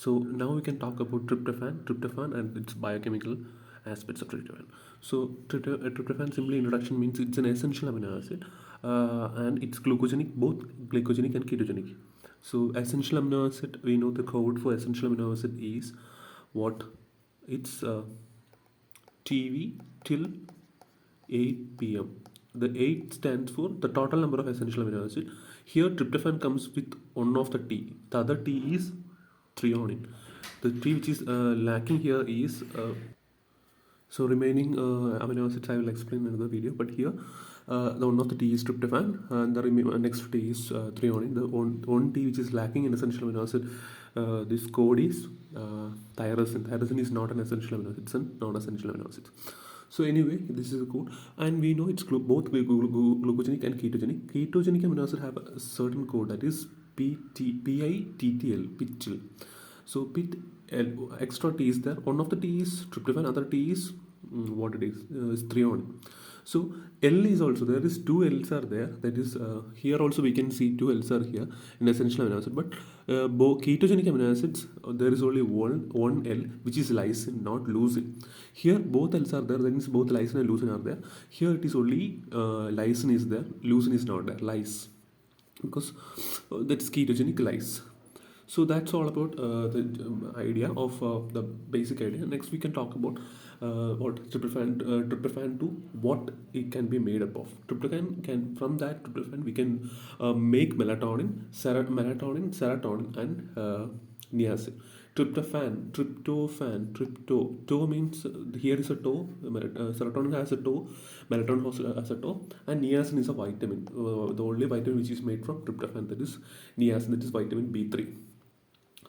So now we can talk about tryptophan and its biochemical aspects of tryptophan. So tryptophan simply introduction means it's an essential amino acid, and it's glucogenic, both glycogenic and ketogenic. So essential amino acid, we know the code for essential amino acid is what? It's TV till 8 p.m. The 8 stands for the total number of essential amino acid. Here tryptophan comes with one of the T. The other T is threonine. The T which is lacking here is so remaining amino acids I will explain in another video. But here the one of the T is tryptophan and the next T is threonine. The one T which is lacking in essential amino acid, this code is tyrosine. Tyrosine is not an essential amino acid; it's a non-essential amino acid. So anyway, this is a code, and we know it's both glucogenic and ketogenic. Ketogenic amino acid have a certain code that is PITTL, PITL. So PIT extra T is there. One of the T is tryptophan, other T is what it is threonine. So L is also there. Is two L's are there. That is here also we can see two L's are here in essential amino acid. But ketogenic amino acids there is only one L which is lysine, not leucine. Here both L's are there. That means both lysine and leucine are there. Here it is only lysine is there. Leucine is not there. Lys, because that's ketogenic lys. So that's all about the idea of the basic idea. Next we can talk about what tryptophan to what it can be made up of. Tryptophan can, from that tryptophan we can make melatonin, serotonin and niacin. Trypto means here is a toe, serotonin has a toe, melatonin has a toe, and niacin is a vitamin. The only vitamin which is made from tryptophan, that is niacin, that is vitamin B3.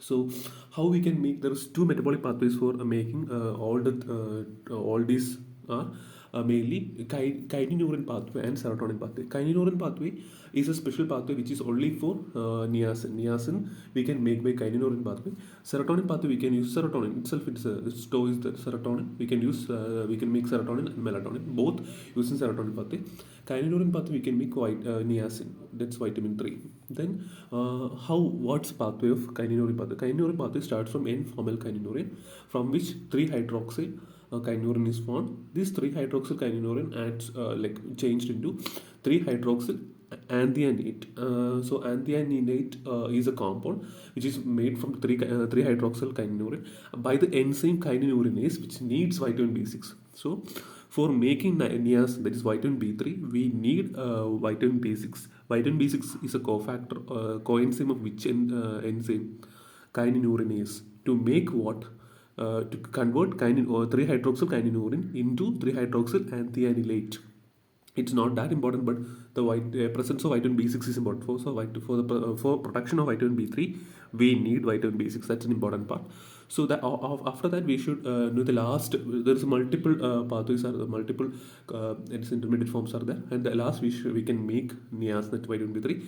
So how we can make, there is two metabolic pathways for making all these are mainly kynurenine pathway and serotonin pathway. Kynurenine pathway is a special pathway which is only for niacin we can make by kynurenine pathway. Serotonin pathway we can use serotonin itself, it's is the serotonin, we can use we can make serotonin and melatonin both using serotonin pathway. Kynurenine pathway we can make niacin, that's vitamin 3. Then what's pathway of kynurenine pathway? Kynurenine pathway starts from N-formyl kynurenine, from which 3-hydroxy kynurenine is formed. This 3-hydroxyl kynurenine adds changed into 3-hydroxyl anthionate. So anthionate is a compound which is made from 3-hydroxyl kynurenine by the enzyme kynurenase, which needs vitamin B6. So for making niacin, that is vitamin B3, we need vitamin B6. Vitamin B6 is a cofactor, coenzyme of which enzyme? Kynurenase. To make what? To convert 3-hydroxyl kynurenine into 3-hydroxyl anthionylate. It's not that important, but the presence of vitamin B6 is important. For production of vitamin B3, we need vitamin B6. That's an important part. So that after that we should know the last. There is multiple pathways are multiple its intermediate forms are there, and the last we can make niacin, that's vitamin B3.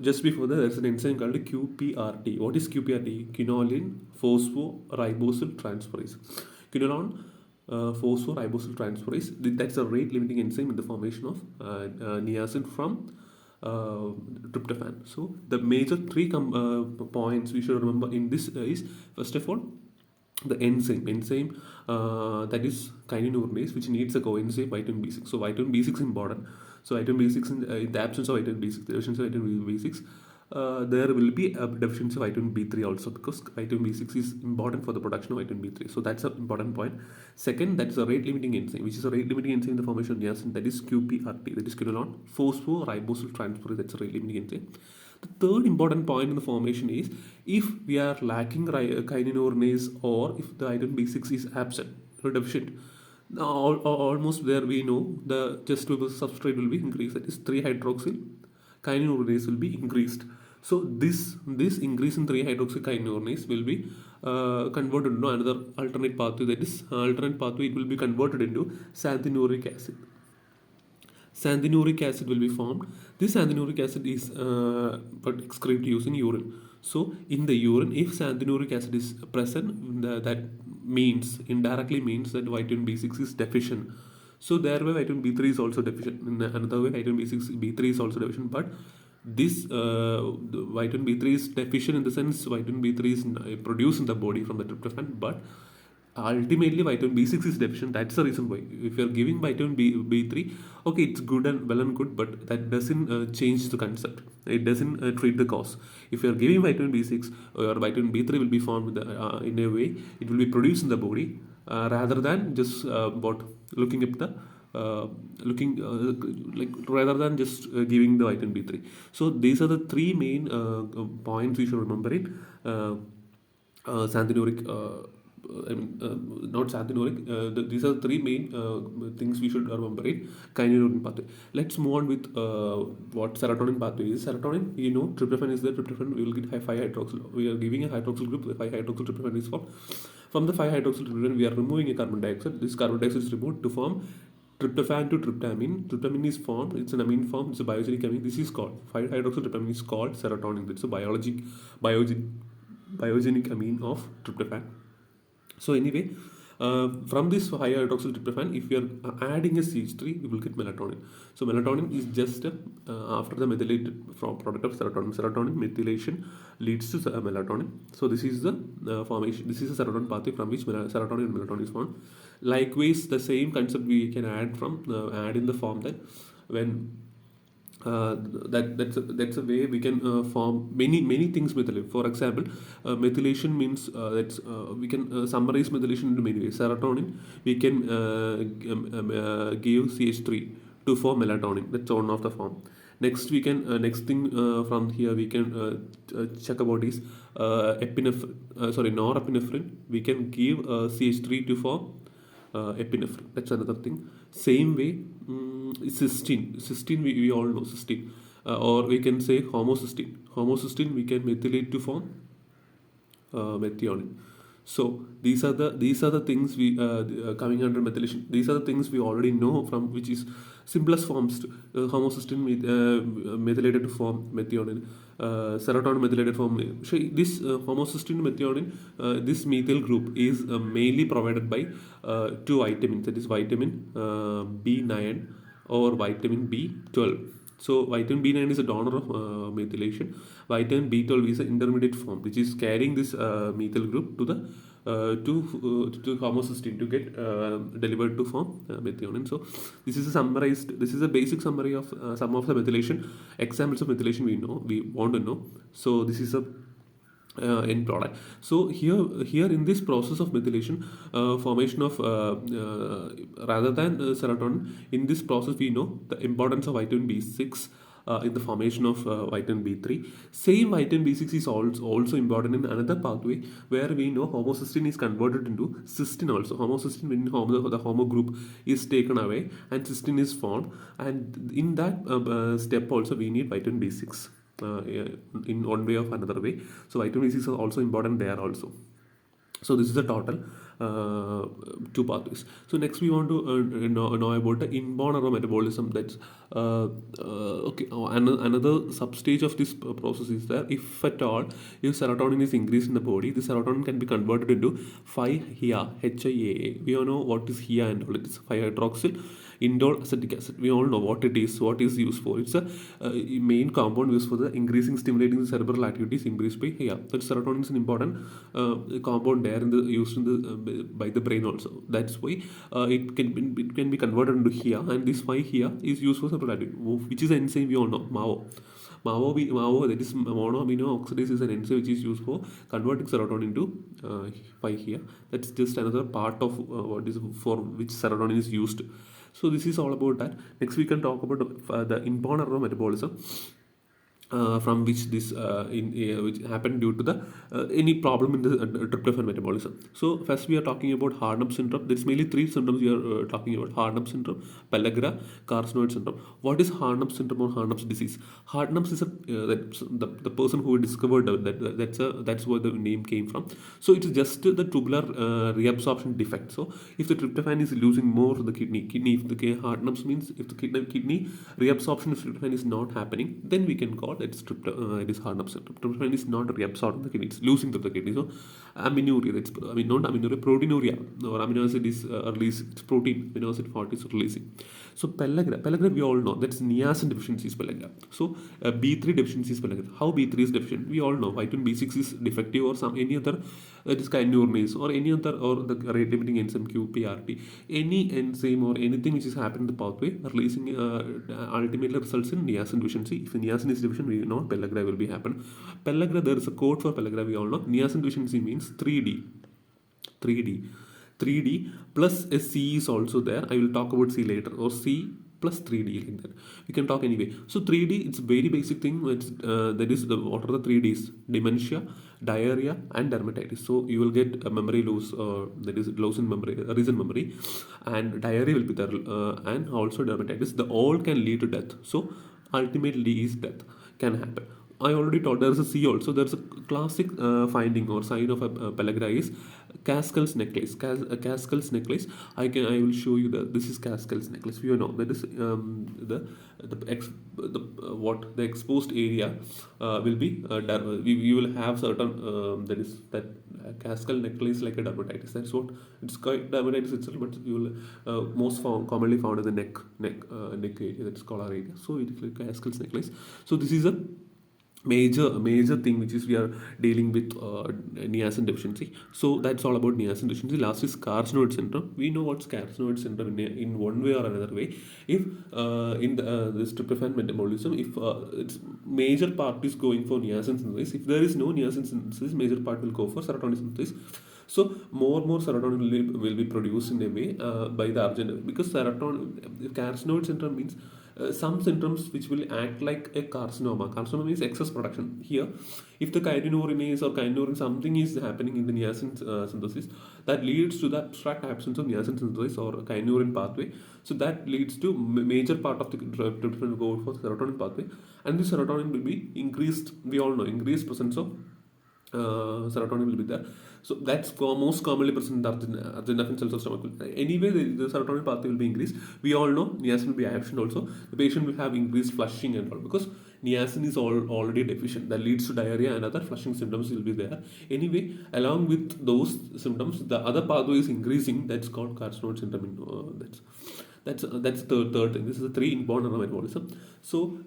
Just before that, there's an enzyme called QPRT. What is QPRT? Quinoline phosphoribosyltransferase transferase. Quinoline phosphoribosyltransferase transferase. That's a rate limiting enzyme in the formation of niacin from tryptophan. So the major three points we should remember in this is, first of all, the enzyme that is kynurenase, which needs a coenzyme vitamin B6. So vitamin B6 is important. So vitamin B6 in the absence of vitamin B6, the deficiency of vitamin B6, there will be a deficiency of vitamin B3 also, because vitamin B6 is important for the production of vitamin B3. So that's an important point. Second, that is a rate limiting enzyme, which is a rate limiting enzyme in the formation of niacin, that is QPRT, that is quinoline phosphoribosyltransferase transferase, that's a rate limiting enzyme. The third important point in the formation is, if we are lacking kynurenase, or if the vitamin B6 is absent or deficient, almost there we know the test tube substrate will be increased, that is 3-hydroxyl kynurenase will be increased. So this increase in 3-hydroxyl kynurenase will be converted into another alternate pathway, that is alternate pathway, it will be converted into xanthinic acid. Xanthinic acid will be formed. This xanthinic acid is excreted using urine. So in the urine, if xanthinic acid is present, that means indirectly means that vitamin B6 is deficient. So thereby vitamin B3 is also deficient. In another way, vitamin B6 B3 is also deficient, but this the vitamin B3 is deficient in the sense vitamin B3 is produced in the body from the tryptophan, but ultimately vitamin B6 is deficient. That's the reason why. If you're giving vitamin B3, okay, it's good and well and good, but that doesn't change the concept. It doesn't treat the cause. If you're giving vitamin B6 or vitamin B3 will be formed in a way, it will be produced in the body rather than just what looking at the looking like rather than just giving the vitamin B3. So these are the three main points we should remember it. Xanthinuric, I mean, not xanthinuric. These are the three main things we should remember it. Kynurenine pathway. Let's move on with what serotonin pathway is. Serotonin, you know, tryptophan is there. Tryptophan, we will get 5-hydroxyl. We are giving a hydroxyl group. The 5-hydroxyl tryptophan is formed. From the 5-hydroxyl tryptophan, we are removing a carbon dioxide. This carbon dioxide is removed to form tryptophan to tryptamine. Tryptamine is formed. It's an amine form. It's a biogenic amine. This is called 5-hydroxyl tryptamine is called serotonin. It's a biogenic amine of tryptophan. So anyway, from this high hydroxyl tryptophan, if you are adding a CH3, you will get melatonin. So melatonin is just after the methylated product of serotonin. Serotonin methylation leads to melatonin. So this is the formation. This is the serotonin pathway from which serotonin and melatonin is formed. Likewise, the same concept we can add from add in the form that when that's a way we can form many things methylate. For example, methylation means we can summarize methylation into many ways. Serotonin we can give CH3 to form melatonin. That's one of the form. Next we can next thing from here we can check about is norepinephrine. We can give CH3 to form epinephrine. That's another thing. Same way, cysteine we all know cysteine, or we can say homocysteine. Homocysteine we can methylate to form methionine. So these are the things we coming under methylation. These are the things we already know from which is simplest forms. Homocysteine methylated to form methionine. Serotonin methylated form. So this homocysteine methionine, this methyl group is mainly provided by two vitamins. That is vitamin B9 or vitamin B12. So vitamin B9 is a donor of methylation. Vitamin B12 is an intermediate form which is carrying this methyl group to the to homocysteine to get delivered to form methionine. So this is a summarized. This is a basic summary of some of the methylation examples of methylation we want to know. So this is a end product. So here in this process of methylation, formation of rather than serotonin, in this process we know the importance of vitamin B6 in the formation of vitamin B3. Same vitamin B6 is also important in another pathway where we know homocysteine is converted into cysteine also. Homocysteine, when the homo group is taken away and cysteine is formed, and in that step also we need vitamin B6 in one way or another way. So vitamin B6 is also important there also. So this is the total two pathways. So next we want to know about the inborn metabolism. That's okay. Another substage of this process is that if at all, if serotonin is increased in the body, the serotonin can be converted into 5-HIA, HIAA. We all know what is HIA and all. It is 5-hydroxyl indole acetic acid. We all know what it is, what is used for. It's a main compound used for the increasing stimulating the cerebral activities increased by HIA. That serotonin is an important compound there in the used in the by the brain also. That's why it can be converted into HIA, and this 5-HIA is used for cerebral activity, which is an enzyme we all know, MAO. MAO, that is monoamino oxidase, is an enzyme which is used for converting serotonin into 5-HIA. That's just another part of what is for which serotonin is used. So this is all about that. Next we can talk about the inborn metabolism. From which this which happened due to the any problem in the tryptophan metabolism. So first we are talking about Harnum syndrome. There's mainly three symptoms we are talking about: Harnum syndrome, pellagra, carcinoid syndrome. What is Harnum syndrome or Harnum's disease? Harnum's is the person who discovered that's where the name came from. So it's just the tubular reabsorption defect. So if the tryptophan is losing more to the kidney if the Harnum's means if the kidney reabsorption of tryptophan is not happening, then we can call That's it is hard upset. Tryptophan is not reabsorbed in the kidney; it's losing to the kidney. So aminuria, that's not aminuria, proteinuria, or amino acid is released. It's protein. Amino acid fault is releasing. So pellagra we all know that's niacin deficiency is pellagra. So B3 deficiency is pellagra. How B3 is deficient? We all know vitamin B6 is defective or some any other that is kynurenase or any other or the rate limiting enzyme QPRT, any enzyme or anything which is happening in the pathway releasing ultimately results in niacin deficiency. If niacin is deficient, we know pellagra will be happen. Pellagra, there is a code for pellagra we all know. Niacin deficiency means 3D. 3D. 3D plus a C is also there. I will talk about C later. Or C plus 3D like that. We can talk anyway. So 3D, it's very basic thing. That is what are the 3Ds? Dementia, diarrhea, and dermatitis. So you will get a memory loss. That is loss in memory, recent memory, and diarrhea will be there, and also dermatitis. The all can lead to death. So ultimately, is death can happen. I already told there's a C also. There's a classic finding or sign of a pellagra is Cascal's necklace. Cascal's necklace. I will show you that this is Cascal's necklace. You know that is the exposed area will be you will have certain that is that Cascal necklace like a dermatitis. That's what it's quite dermatitis itself, but you will commonly found in the neck area. That's collar area. So it is like Cascal's necklace. So this is a major thing which is we are dealing with niacin deficiency. So that's all about niacin deficiency. Last is carcinoid syndrome. We know what's carcinoid syndrome in one way or another way. If in this tryptophan metabolism, if its major part is going for niacin synthesis, if there is no niacin synthesis, major part will go for serotonin synthesis. So more serotonin will be produced in a way by the argent, because serotonin carcinoid syndrome means some symptoms which will act like a carcinoma. Carcinoma means excess production. Here, if the kynurenase or kynurin something is happening in the niacin synthesis, that leads to the abstract absence of niacin synthesis or kynurin pathway. So that leads to major part of the tryptophan will go for serotonin pathway, and the serotonin will be increased. We all know increased presence of serotonin will be there. So that's most commonly present in the arginine cells of stomach. Anyway, the serotonin pathway will be increased. We all know niacin will be absent also. The patient will have increased flushing and all, because niacin is already deficient. That leads to diarrhea and other flushing symptoms will be there. Anyway, along with those symptoms, the other pathway is increasing. That's called carcinoid syndrome. That's the third thing. This is the three important metabolism. So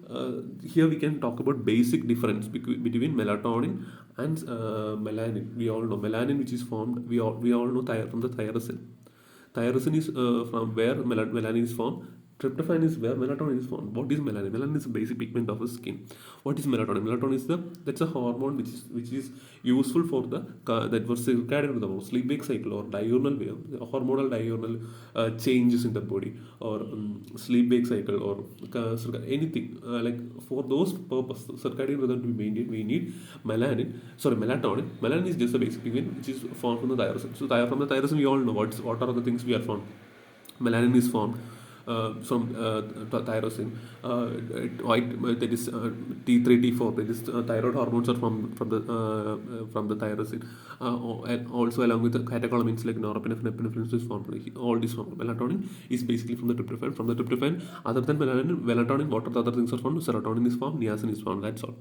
here we can talk about basic difference between melatonin and melanin. We all know melanin, which is formed. We all know from the thyrosin. Thyrosin is from where melanin is formed. Tryptophan is where melatonin is formed. What is melanin? Melanin is a basic pigment of the skin. What is melatonin? Melatonin is that's a hormone which is useful for that was circadian rhythm or sleep-wake cycle or diurnal hormonal diurnal changes in the body, or sleep-wake cycle or anything like for those purposes circadian rhythm to be maintained. We need melatonin. Melatonin is just a basic pigment which is formed from the thyrosin. So from the thyrosin we all know what are the things we are formed. Melanin is formed from thyrosin. That is T3, T4. That is thyroid hormones are from the thyrosin. And also along with the catecholamines like norepinephrine, epinephrine is formed. All this formed. Melatonin is basically from the tryptophan. From the tryptophan, other than melatonin, what are the other things are formed? Serotonin is formed. Niacin is formed. That's all.